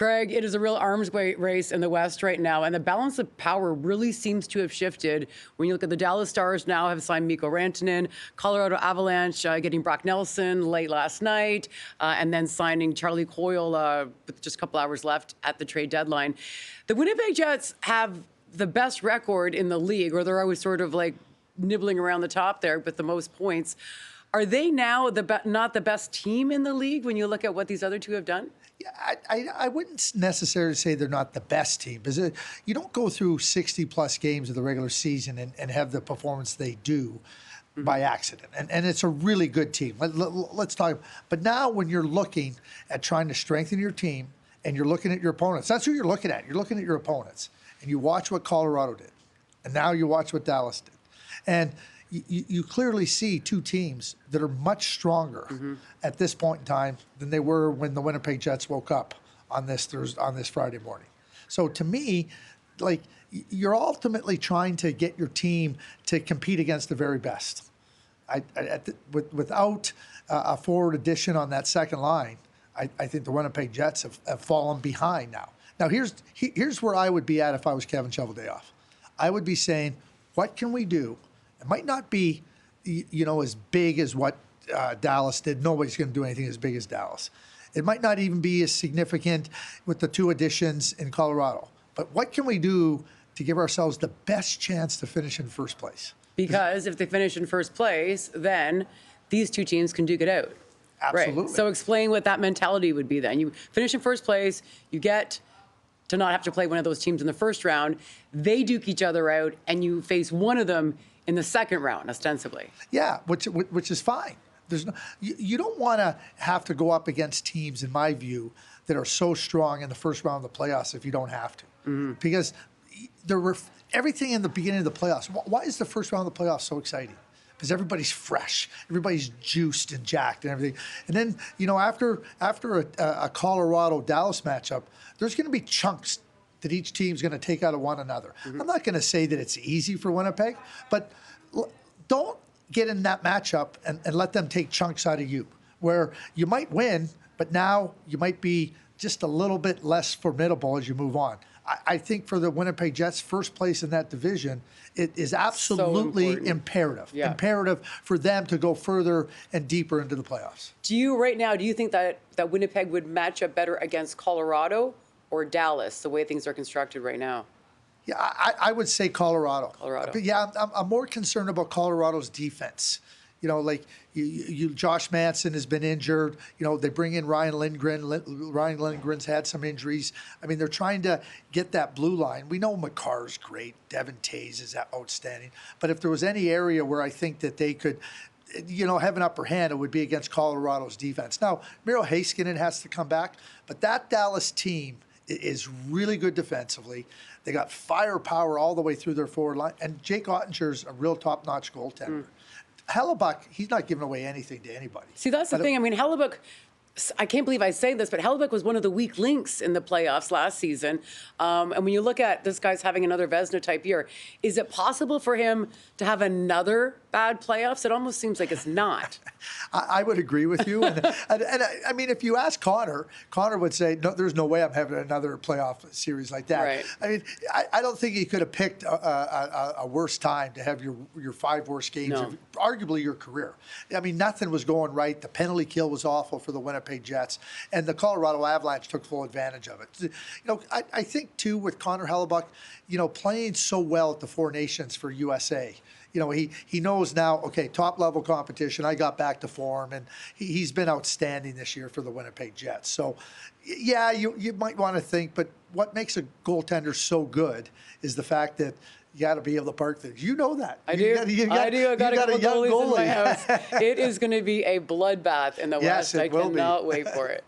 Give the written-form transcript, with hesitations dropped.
Craig, it is a real arms race in the West right now, and the balance of power really seems to have shifted. When you look at the Dallas Stars now have signed Mikko Rantanen, Colorado Avalanche getting Brock Nelson late last night, and then signing Charlie Coyle with just a couple hours left at the trade deadline. The Winnipeg Jets have the best record in the league, or they're always sort of like nibbling around the top there with the most points. Are they now not the best team in the league when you look at what these other two have done? Yeah, I wouldn't necessarily say they're not the best team, because you don't go through 60-plus games of the regular season and have the performance they do by accident. And it's a really good team. Let's talk. But now when you're looking at trying to strengthen your team and you're looking at your opponents, that's who you're looking at. You're looking at your opponents. And you watch what Colorado did. And now you watch what Dallas did. And you clearly see two teams that are much stronger at this point in time than they were when the Winnipeg Jets woke up on this Friday morning. So to me, like, you're ultimately trying to get your team to compete against the very best. Without a forward addition on that second line, I think the Winnipeg Jets have fallen behind now. Now here's where I would be at if I was Kevin Shoveldayoff. I would be saying, what can we do? It might not be, as big as what Dallas did. Nobody's going to do anything as big as Dallas. It might not even be as significant with the two additions in Colorado. But what can we do to give ourselves the best chance to finish in first place? Because if they finish in first place, then these two teams can duke it out. Absolutely. Right. So explain what that mentality would be then. You finish in first place, you get to not have to play one of those teams in the first round. They duke each other out, and you face one of them in the second round, ostensibly. Yeah, which is fine. You don't want to have to go up against teams, in my view, that are so strong in the first round of the playoffs if you don't have to. Because everything in the beginning of the playoffs, why is the first round of the playoffs so exciting? Because everybody's fresh, everybody's juiced and jacked and everything. And then, after a Colorado-Dallas matchup, there's going to be chunks that each team's going to take out of one another. I'm not going to say that it's easy for Winnipeg, but don't get in that matchup and let them take chunks out of you, where you might win, but now you might be just a little bit less formidable as you move on. I think for the Winnipeg Jets, first place in that division, it is absolutely imperative. Yeah. Imperative for them to go further and deeper into the playoffs. Do you think that Winnipeg would match up better against Colorado or Dallas, the way things are constructed right now? Yeah, I would say Colorado. But yeah, I'm more concerned about Colorado's defense. Josh Manson has been injured. They bring in Ryan Lindgren. Ryan Lindgren's had some injuries. I mean, they're trying to get that blue line. We know Makar's great. Devin Tays is outstanding. But if there was any area where I think that they could, have an upper hand, it would be against Colorado's defense. Now, Miro Heiskanen has to come back, but that Dallas team is really good defensively. They got firepower all the way through their forward line. And Jake Ottinger's a real top-notch goaltender. Hellebuck, he's not giving away anything to anybody. See, that's the thing. I mean, Hellebuck, I can't believe I say this, but Hellebuck was one of the weak links in the playoffs last season. And when you look at this guy's having another Vezina-type year, is it possible for him to have another bad playoffs? It almost seems like it's not. I would agree with you. And I mean, if you ask Connor would say, no, there's no way I'm having another playoff series like that. Right. I mean, I don't think he could have picked a worse time to have your five worst games of arguably your career. I mean, nothing was going right. The penalty kill was awful for the Winnipeg Jets, and the Colorado Avalanche took full advantage of it. I think, too, with Connor Hellebuck, playing so well at the Four Nations for USA, he knows now, okay, top-level competition, I got back to form, and he's been outstanding this year for the Winnipeg Jets. So, yeah, you might want to think, but what makes a goaltender so good is the fact that you got to be able to park things. You know that. I do. I got a couple goalies in my house. It is going to be a bloodbath in the West. Yes, I cannot wait for it.